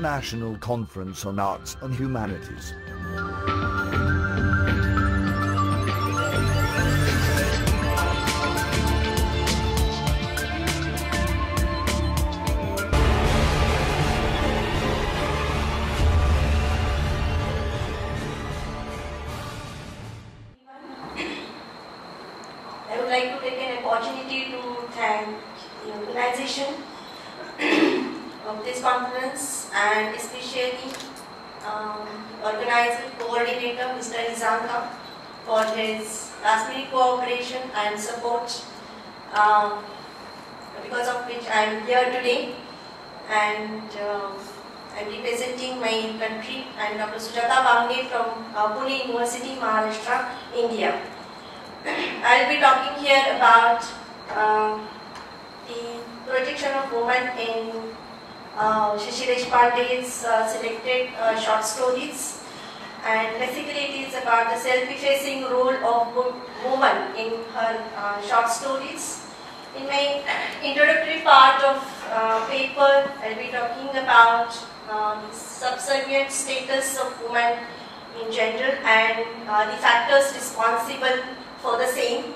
International Conference on Arts and Humanities. I would like to take an opportunity to thank the organization of this conference and especially organizer, coordinator, Mr. Lanka, for his last-minute cooperation and support, because of which I am here today. And I am representing my country. I am Dr. Sujata Bamane from Pune University, Maharashtra, India. I will be talking here about the projection of women in Shashi Deshpande's selected short stories, and basically it is about the self-effacing role of woman in her short stories. In my introductory part of paper, I will be talking about the subservient status of women in general and the factors responsible for the same,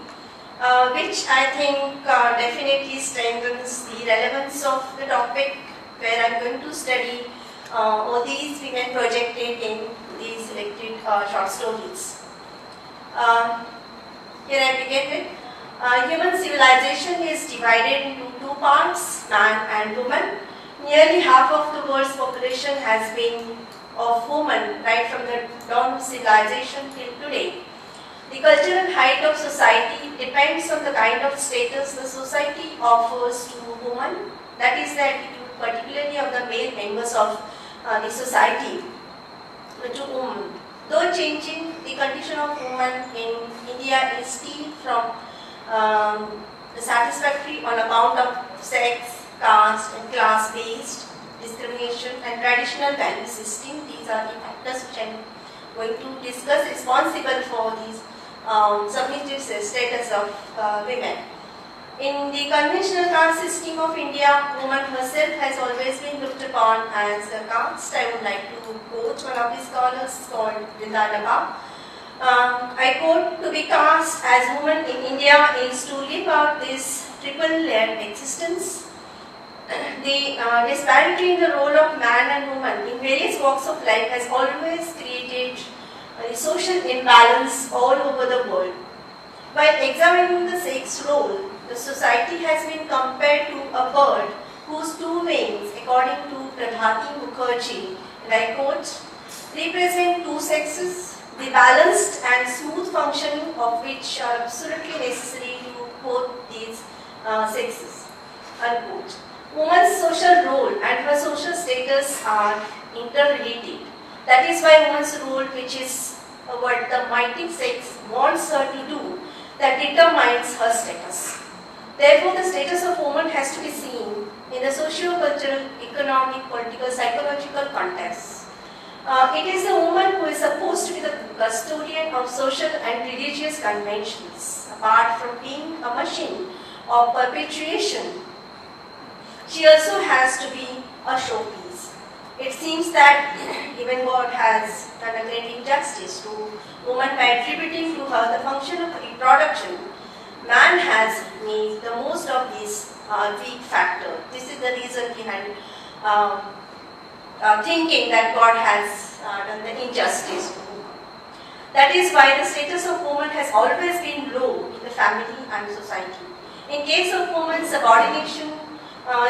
which I think definitely strengthens the relevance of the topic, where I am going to study all these women projected in these selected short stories. Here I begin with human civilization is divided into two parts, man and woman. Nearly half of the world's population has been of women right from the dawn of civilization till today. The cultural height of society depends on the kind of status the society offers to women, that is the attitude particularly of the male members of the society to women. Though changing, the condition of women in India is still from the satisfactory on account of sex, caste and class-based discrimination and traditional value system. These are the factors which I am going to discuss responsible for these submissive status of women. In the conventional caste system of India, woman herself has always been looked upon as a caste. I would like to quote one of the scholars called Vidalaba. I quote, "To be caste as woman in India is to live out this triple layered existence. The disparity in the role of man and woman in various walks of life has always created a social imbalance all over the world. While examining the sex role, the society has been compared to a bird whose two wings, according to Prabhati Mukherjee, and I quote, represent two sexes, the balanced and smooth functioning of which are absolutely necessary to both these sexes." Unquote. Woman's social role and her social status are interrelated. That is why woman's role, which is what the mighty sex wants her to do, that determines her status. Therefore, the status of woman has to be seen in the socio-cultural, economic, political, psychological context. It is the woman who is supposed to be the custodian of social and religious conventions. Apart from being a machine of perpetuation, she also has to be a showpiece. It seems that even God has done a great injustice to woman by attributing to her the function of reproduction. Man has made the most of this weak factor. This is the reason behind thinking that God has done the injustice to woman. That is why the status of woman has always been low in the family and society. In case of woman's subordination,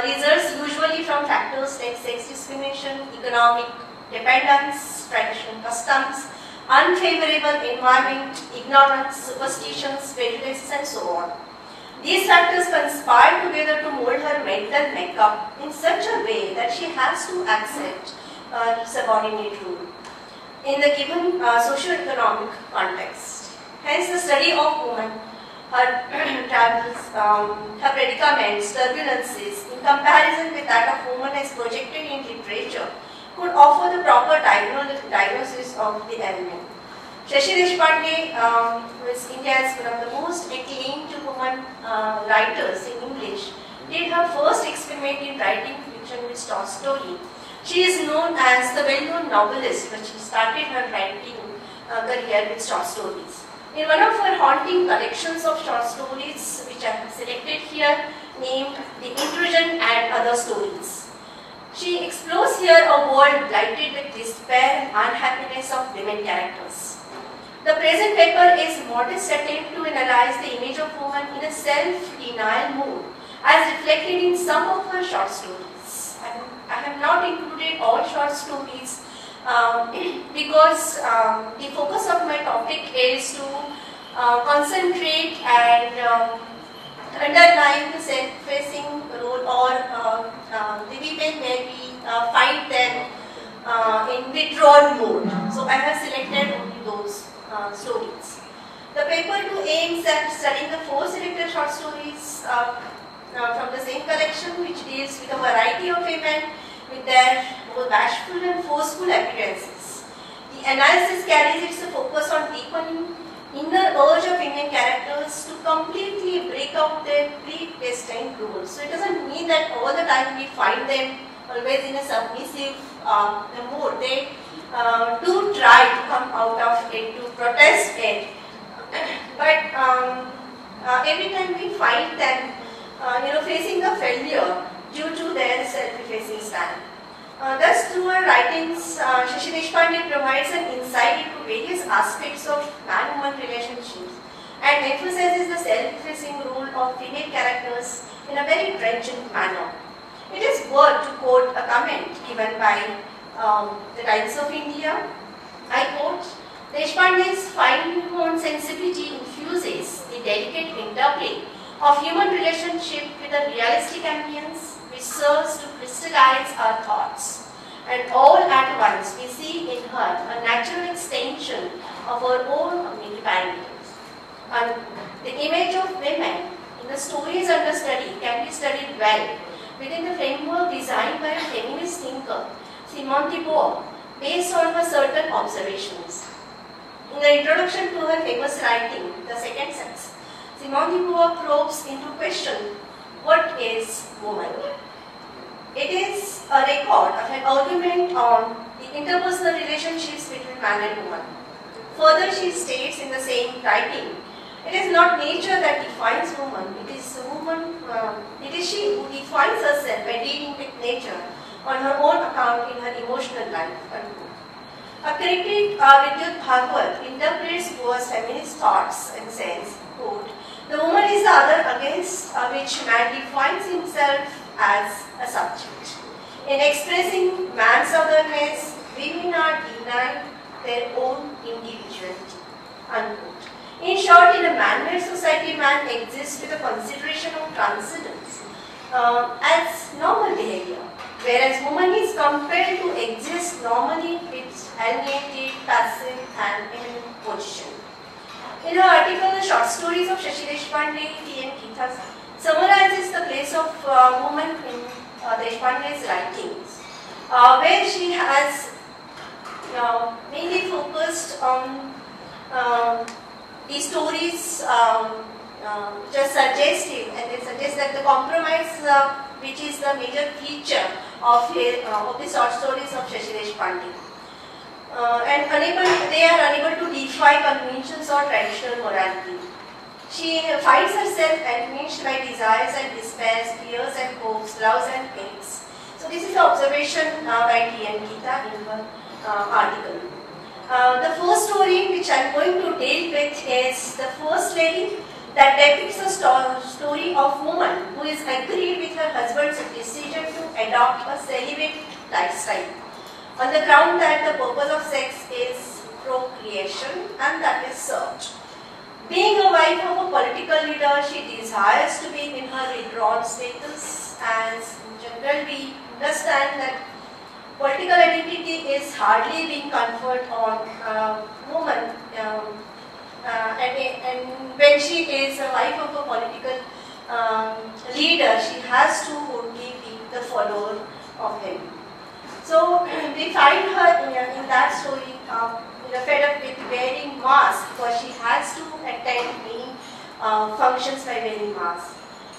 results usually from factors like sex discrimination, economic dependence, traditional customs, unfavorable environment, ignorance, superstitions, prejudices and so on. These factors conspire together to mold her mental makeup in such a way that she has to accept a subordinate role in the given socio-economic context. Hence the study of woman, her travels, her predicaments, turbulences, in comparison with that of woman as projected in literature, could offer the proper diagnosis of the element. Shashi Deshpande, who is India's one of the most acclaimed woman writers in English, did her first experiment in writing fiction with short story. She is known as the well-known novelist, but she started her writing career with short stories. In one of her haunting collections of short stories, which I have selected here, named The Intrusion and Other Stories, she explores here a world blighted with despair and unhappiness of women characters. The present paper is a modest attempt to analyze the image of woman in a self-denial mood, as reflected in some of her short stories. I have not included all short stories because the focus of my topic is to concentrate and underline the self-effacing role or the women where we find them in withdrawn mode. So I have selected only those stories. The paper 2 aims at studying the 4 selected short stories from the same collection, which deals with a variety of women with their more bashful and forceful appearances. The analysis carries its focus on deepening inner urge of Indian characters to completely break out their predestined roles. So it doesn't mean that all the time we find them always in a submissive mode. They do try to come out of it, to protest it, but every time we find them facing the failure due to their self-effacing style. Thus, through her writings, Shashi Deshpande provides an insight into various aspects of man-woman relationships and emphasizes the self-effacing role of female characters in a very trenchant manner. It is worth to quote a comment given by the Times of India. I quote, "Deshpande's fine-honed sensibility infuses the delicate interplay of human relationship with a realistic ambience which serves to crystallize our thoughts. And all at once we see in her a natural extension of our own community parameters. And the image of women in the stories under study can be studied well within the framework designed by a feminist thinker, Simone de Beauvoir, based on her certain observations. In the introduction to her famous writing, The Second Sex, Simone de Beauvoir probes into question, what is woman? It is a record of an argument on the interpersonal relationships between man and woman. Further, she states in the same writing, it is not nature that defines woman, it is woman, it is she who defines herself by dealing with nature on her own account in her emotional life. A critic, Vidyut Bhagwat, interprets Beauvoir's feminist thoughts and says, quote, "The woman is the other against which man defines himself as a subject. In expressing man's otherness, women are denied their own individuality." Unquote. In short, in a man-made society, man exists with a consideration of transcendence as normal behavior, whereas woman is compelled to exist normally with alienated, passive and imminent position. In her article, The Short Stories of Shashi Deshpande, T.M. Gita summarizes the place of woman in Deshpande's writings, where she has mainly focused on these stories which are suggestive, and they suggest that the compromise, which is the major feature of the short stories of Shashi Deshpande, and they are unable to defy conventions or traditional morality. She finds herself enmeshed by desires and despairs, fears and hopes, loves and pains. So this is the observation by T.M. Gita in her article. The first story which I am going to deal with is The First Lady, that depicts a story of woman who is agreed with her husband's decision to adopt a celibate lifestyle on the ground that the purpose of sex is procreation and that is served. Being a wife of a political leader, she desires to be in her withdrawn status, as in general we understand that political identity is hardly being conferred on a woman, and when she is a wife of a political leader, she has to only be the follower of him. So we find her in that story fed up with wearing masks, because she has to attend many functions by wearing masks.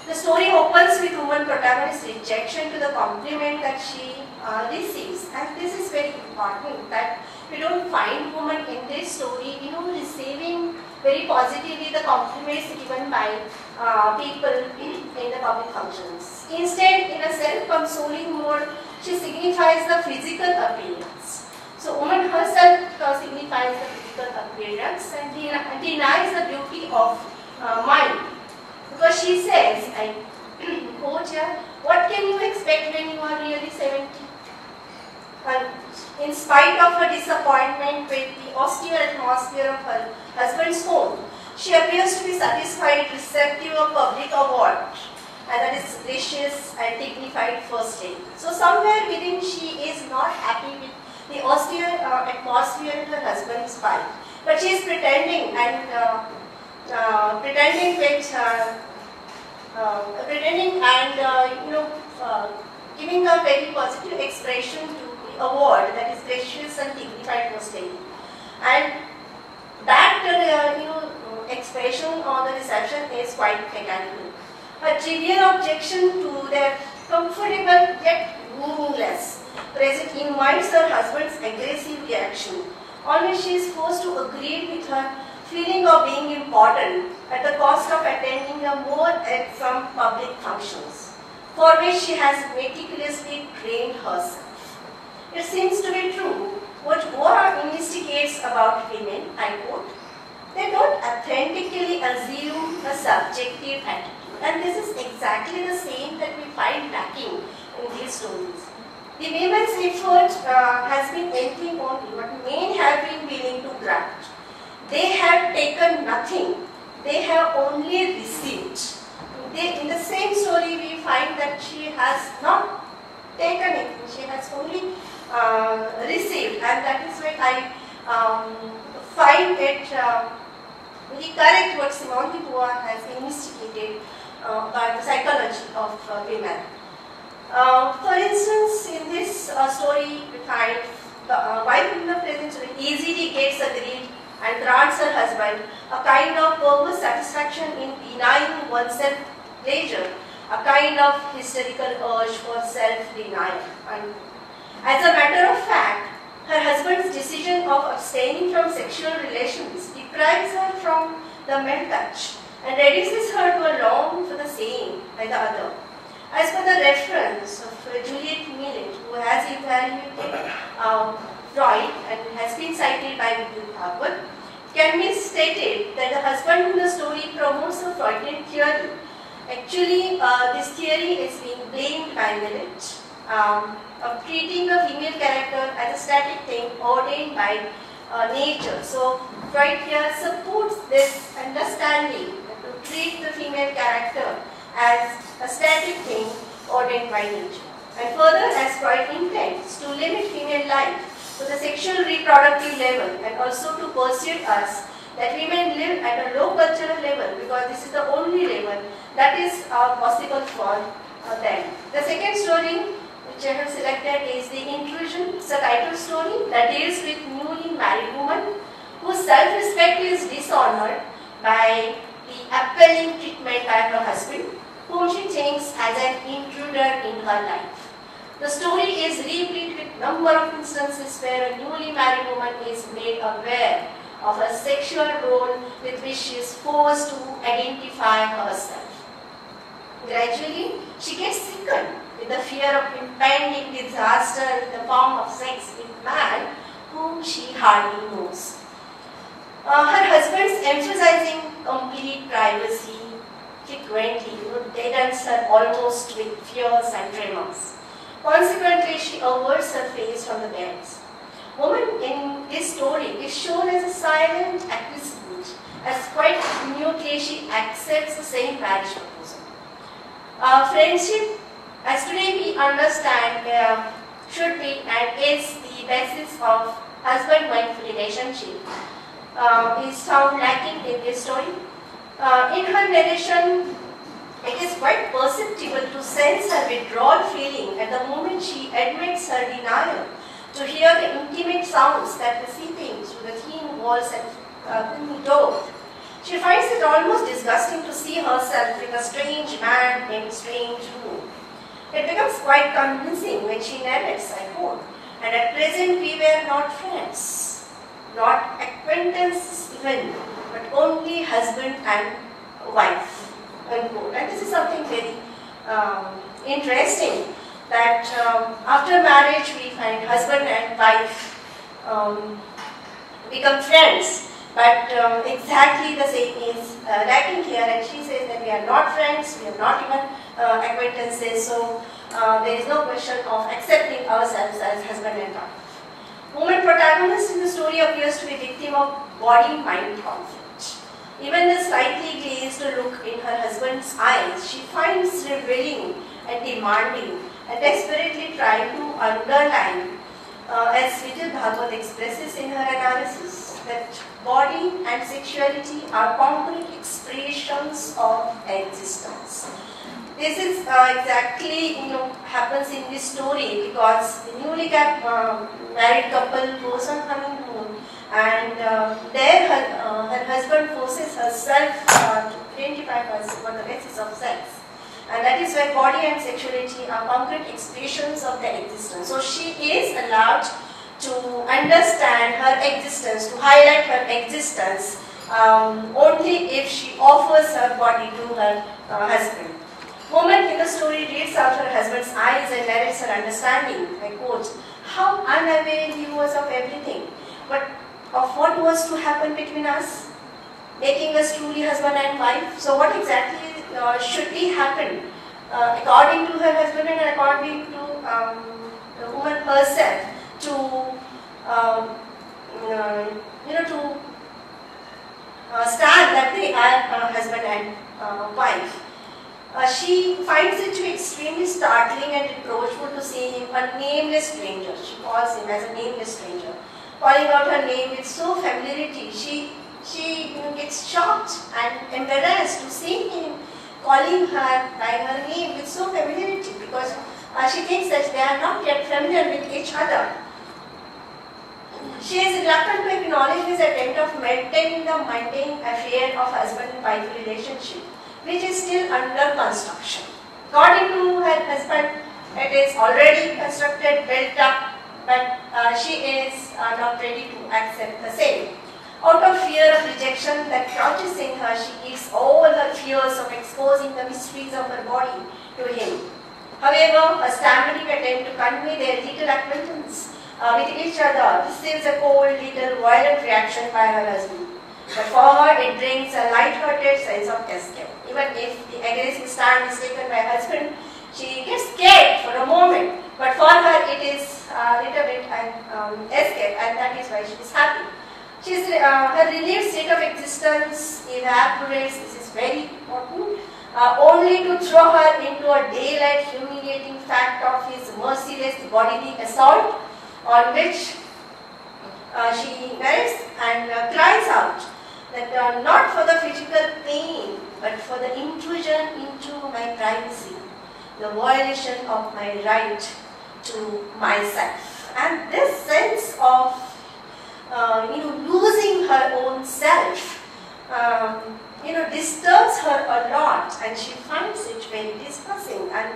The story opens with woman protagonist's rejection to the compliment that she receives, and this is very important, that we don't find woman in this story, receiving very positively the compliments given by people in the public functions. Instead, in a self-consoling mode, she signifies the physical appearance. So, woman herself signifies the physical appearance and denies the beauty of mind. Because she says, I quote here, what can you expect when you are really 70? And in spite of her disappointment with the austere atmosphere of her husband's home, she appears to be satisfied, receptive of public award, and that is gracious and dignified first aid. So somewhere within she is not happy with the austere atmosphere in her husband's wife, but she is pretending and giving a very positive expression to the award, that is gracious and dignified first aid. And that expression on the reception is quite mechanical. A trivial objection to their comfortable yet meaningless present invites her husband's aggressive reaction, on which she is forced to agree with her feeling of being important at the cost of attending a more at some public functions, for which she has meticulously trained herself. It seems to be true what Goa investigates about women, I quote, they don't authentically assume a subjective attitude. And this is exactly the same that we find lacking in these stories. The women's effort has been anything only what men have been willing to grant. They have taken nothing. They have only received. In the same story we find that she has not taken it. She has only received, and that is why I find it very correct what Simone de Beauvoir has investigated about the psychology of women. For instance, in this story, we find the wife in the present story easily gets agreed and grants her husband a kind of purpose satisfaction in denying oneself pleasure, a kind of hysterical urge for self-denial. And as a matter of fact, her husband's decision of abstaining from sexual relations deprives her from the male touch and reduces her to a longing for the same by the other. As per the reference of Juliet Millet, who has evaluated Freud and has been cited by Vidya Bhagwat, can be stated that the husband in the story promotes a Freudian theory. Actually, this theory is being blamed by Millet of treating the female character as a static thing ordained by nature. So, Freud here supports this understanding to treat the female character as a static thing ordained by nature. And further, as Freud intends to limit female life to the sexual reproductive level and also to persuade us that women live at a low cultural level because this is the only level that is possible for them. The second story which I have selected is The Intrusion. It's a title story that deals with newly married woman whose self-respect is dishonored by the appalling treatment by her husband, whom she thinks as an intruder in her life. The story is replete with number of instances where a newly married woman is made aware of a sexual role with which she is forced to identify herself. Gradually, she gets sickened with the fear of impending disaster in the form of sex with man whom she hardly knows. Her husband's emphasizing complete privacy frequently deadens her almost with fears and tremors. Consequently, she averts her face from the beds. Woman in this story is shown as a silent acquiescent, as quite mutely she accepts the same marriage proposal. Friendship, as today we understand, should be and is the basis of husband-wife relationship, is found lacking in this story. In her narration, it is quite perceptible to sense her withdrawal feeling at the moment she admits her denial, to hear the intimate sounds that are seeping through the thin walls and the door. She finds it almost disgusting to see herself with a strange man in a strange room. It becomes quite convincing when she narrates, I quote, "And at present we were not friends, not acquaintances even, but only husband and wife," unquote. And this is something very interesting, that after marriage we find husband and wife become friends, but exactly the same is lacking here, and she says that we are not friends, we are not even acquaintances, so there is no question of accepting ourselves as husband and wife. Woman protagonist in the story appears to be victim of body-mind conflict. Even the slightly glazed look in her husband's eyes, she finds revealing and demanding, and desperately trying to underline, as Vijay Bhagwat expresses in her analysis, that body and sexuality are concrete expressions of existence. This is exactly happens in this story, because the newly married couple goes on honeymoon, and there her husband forces herself to identify herself on the basis of sex. And that is why body and sexuality are concrete expressions of their existence. So she is allowed to understand her existence, to highlight her existence, only if she offers her body to her husband. Woman in the story reads out her husband's eyes and narrates her understanding. I quote, "How unaware he was of everything, but of what was to happen between us, making us truly husband and wife." So what exactly should be happen according to her husband and according to the woman herself, to stand that they are husband and wife. She finds it to be extremely startling and reproachful to see him a nameless stranger. She calls him as a nameless stranger, calling out her name with so familiarity. She gets shocked and embarrassed to see him calling her by her name with so familiarity, because she thinks that they are not yet familiar with each other. She is reluctant to acknowledge his attempt of maintaining the mundane affair of husband and wife relationship, which is still under construction. According to her husband, it is already constructed, built up, but she is not ready to accept the same. Out of fear of rejection that crouches in her, she eats all her fears of exposing the mysteries of her body to him. However, a stammering attempt to convey their little acquaintance with each other receives a cold, little, violent reaction by her husband. But for her, it brings a light-hearted sense of escape. Even if the aggressive stand is taken by her husband, she gets scared for a moment. But for her, it is a little bit an escape, and that is why she is happy. Her relieved state of existence evaporates, this is very important, only to throw her into a daylight humiliating fact of his merciless bodily assault, on which she narrates and cries out that not for the physical pain, but for the intrusion into my privacy, the violation of my right to myself. And this sense of losing her own self, disturbs her a lot, and she finds it very distressing, and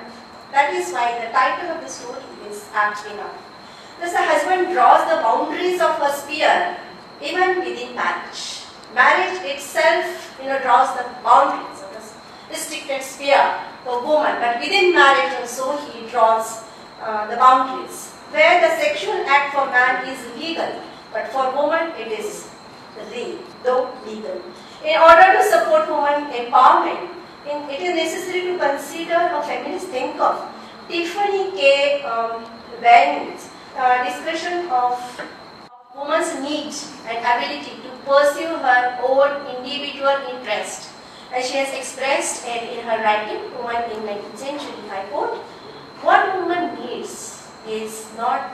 that is why the title of the story is apt enough. Thus, the husband draws the boundaries of her sphere, even within marriage. Marriage itself, draws the boundaries of this restricted sphere for woman, but within marriage also he draws the boundaries, where the sexual act for man is legal, but for woman it is though legal. In order to support woman empowerment, it is necessary to consider a feminist thinker, Tiffany K. Bain's discussion of woman's need and ability to pursue her own individual interest. As she has expressed in her writing, Woman in 19th Century, I quote, "What woman needs is not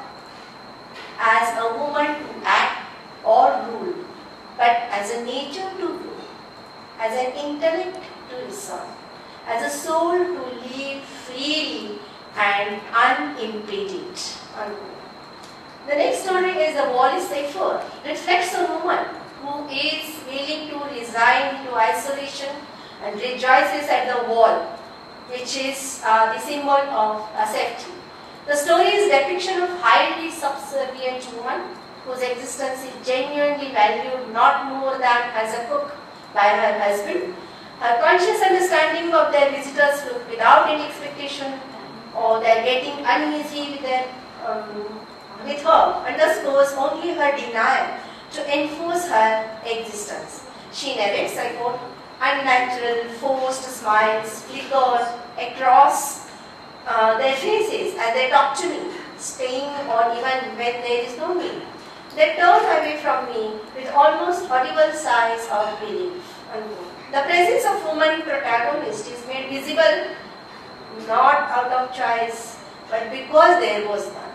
as a woman to act or rule, but as a nature to rule, as an intellect to resolve, as a soul to live freely and unimpeded." Unquote. The next story is The Wall is Safer. It reflects a woman who is willing to resign to isolation and rejoices at the wall, which is the symbol of safety. The story is a depiction of highly subservient woman whose existence is genuinely valued not more than as a cook by her husband. Her conscious understanding of their visitors look without any expectation or their getting uneasy with her underscores only her denial to enforce her existence. She narrates, I quote, unnatural, forced smiles flicker across their faces as they talk to me, staying on even when there is no need. They turn away from me with almost audible sighs of relief. The presence of woman protagonist is made visible not out of choice, but because there was none.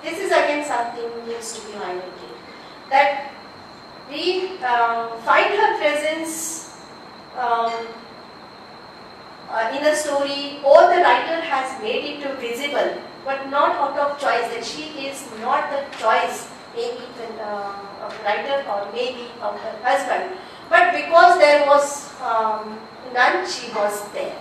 This is again something needs to be highlighted. That we find her presence in the story, or the writer has made it visible, but not out of choice, that she is not the choice, maybe of the writer or maybe of her husband, but because there was none, she was there.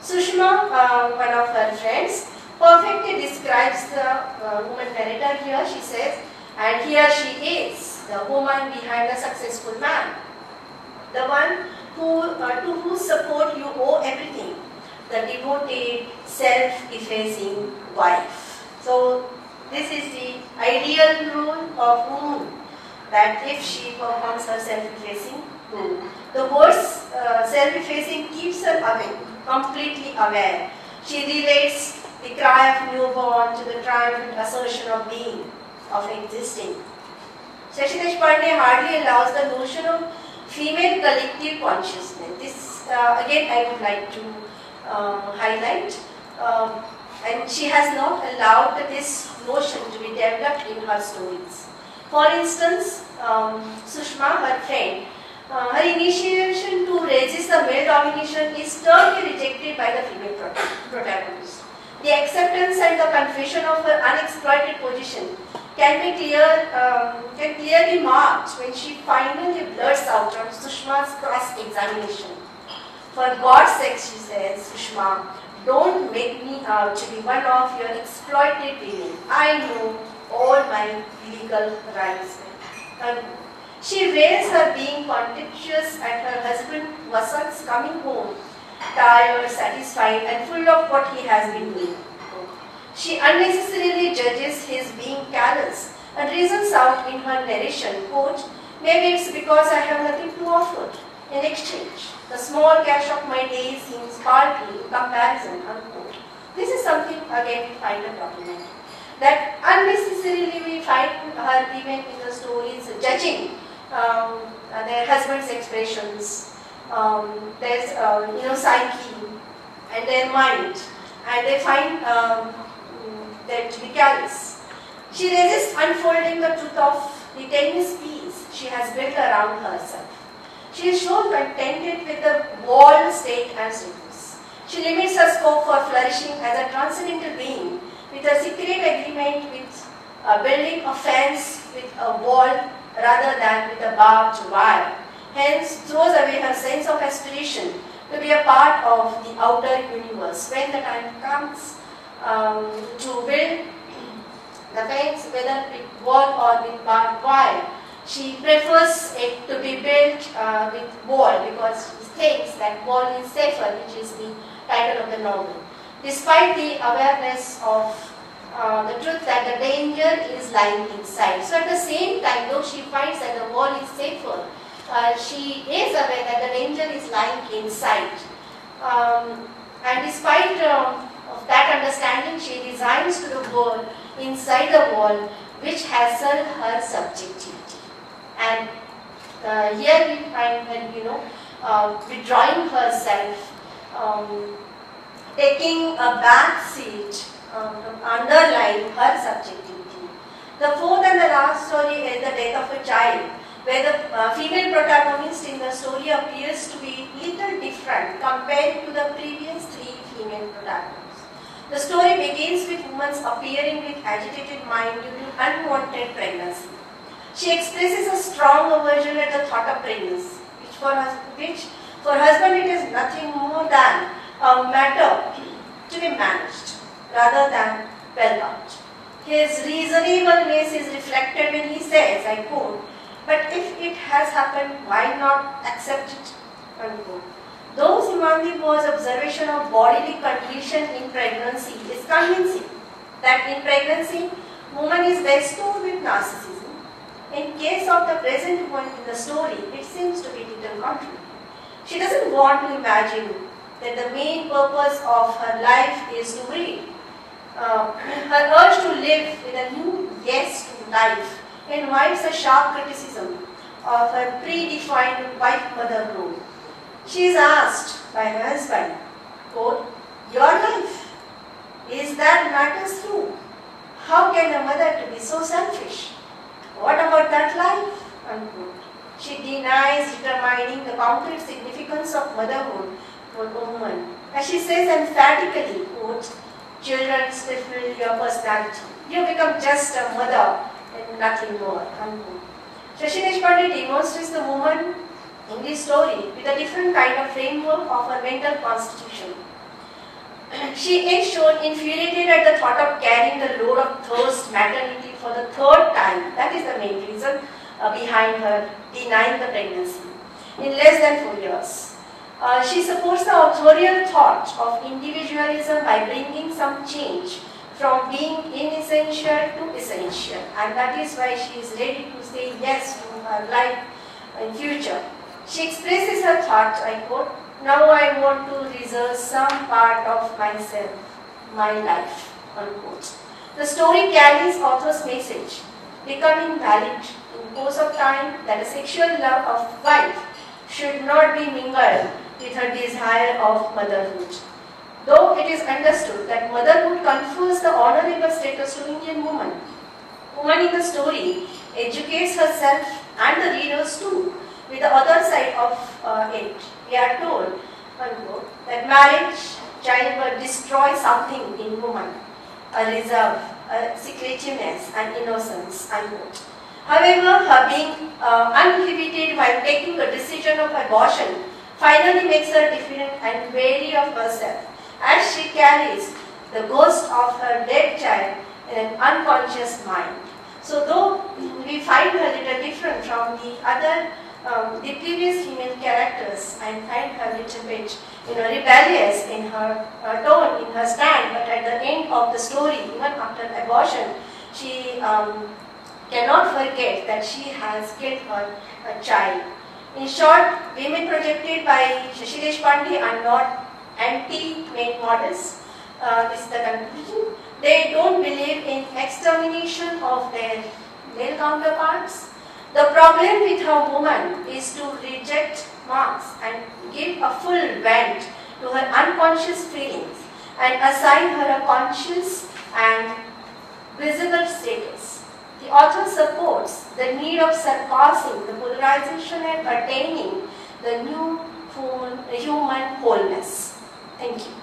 Sushma, one of her friends, perfectly describes the woman narrator here. She says, and here she is, the woman behind the successful man, the one to whose support you owe everything, the devoted, self-effacing wife. So this is the ideal role of woman, that if she performs her self-effacing role. The words self-effacing keeps her awake, completely aware. She relates the cry of newborn to the triumphant assertion of being, of existing. Shashi Deshpande hardly allows the notion of female collective consciousness. This again I would like to highlight, and she has not allowed this notion to be developed in her stories. For instance, Sushma, her friend, her initiation to resist the male domination is sternly rejected by the female protagonist. The acceptance and the confession of her unexploited position can clearly marked when she finally blurts out on Sushma's cross-examination. For God's sake, she says, Sushma, don't make me out to be one of your exploited women. I know all my legal rights. And she rails her being contemptuous at her husband Vasant's coming home, tired, satisfied, and full of what he has been doing. She unnecessarily judges his being callous and reasons out in her narration, quote, maybe it's because I have nothing to offer in exchange. The small cash of my days seems paltry in comparison, unquote. This is something again we find a document. That unnecessarily we find her even in the stories judging their husband's expressions, their psyche and their mind, and they find them to be callous. She resists unfolding the truth of the tenuous peace she has built around herself. She is so contented with the walled state and status. She limits her scope for flourishing as a transcendental being with a secret agreement with building a fence with a wall rather than with a barbed wire. Hence, throws away her sense of aspiration to be a part of the outer universe. When the time comes to build the fence, whether with wall or with barbed wire, she prefers it to be built with wall because she thinks that wall is safer, which is the title of the novel. Despite the awareness of the truth that the danger is lying inside. So at the same time, though she finds that the wall is safer, she is aware that the danger is lying inside. And despite of that understanding, she resigns to the world inside the wall, which has her subjectivity. And here we find her, withdrawing herself, taking a back seat, underlying her subjectivity. The fourth and the last story is the death of a child, where the female protagonist in the story appears to be little different compared to the previous three female protagonists. The story begins with women appearing with agitated mind due to unwanted pregnancy. She expresses a strong aversion at the thought of pregnancy, which for husband it is nothing more than a matter to be managed rather than well out. His reasonableness is reflected when he says, I quote, "But if it has happened, why not accept it?" Unquote. Though Simandibo's observation of bodily condition in pregnancy is convincing, that in pregnancy, woman is bestowed with narcissism. In case of the present woman in the story, it seems to be little contrary. She doesn't want to imagine that the main purpose of her life is to breed. Her urge to live with a new yes to life invites a sharp criticism of her predefined wife-mother role. She is asked by her husband, quote, "Your life, is that matters you? How can a mother to be so selfish? What about that life?" Unquote. She denies determining the concrete significance of motherhood for a woman. As she says emphatically, quote, "Children fulfill your personality. You become just a mother and nothing more." Unquote. Shashi Deshpande demonstrates the woman in this story with a different kind of framework of her mental constitution. She is shown infuriated at the thought of carrying the load of thirst maternity for the third time. That is the main reason behind her denying the pregnancy in less than 4 years. She supports the authorial thought of individualism by bringing some change from being inessential to essential, and that is why she is ready to say yes to her life in future. She expresses her thought, I quote, "Now I want to reserve some part of myself, my life," unquote. The story carries author's message, becoming valid in course of time, that a sexual love of wife should not be mingled with her desire of motherhood. Though it is understood that motherhood confers the honorable status to Indian woman, woman in the story educates herself and the readers too with the other side of it. We are told, unquote, that marriage, childbirth destroy something in woman, a reserve, a secretiveness and innocence, unquote. However, her being uninhibited while taking the decision of abortion finally makes her different and wary of herself, as she carries the ghost of her dead child in an unconscious mind. So though we find her a little different from the previous female characters, and find her a little bit rebellious in her tone, in her stand, but at the end of the story, even after abortion, she cannot forget that she has killed her child. In short, women projected by Shashi Deshpande are not anti-male models. This is the conclusion. They don't believe in extermination of their male counterparts. The problem with a woman is to reject marks and give a full vent to her unconscious feelings and assign her a conscious and visible status. The author supports the need of surpassing the polarization and attaining the new human wholeness. Thank you.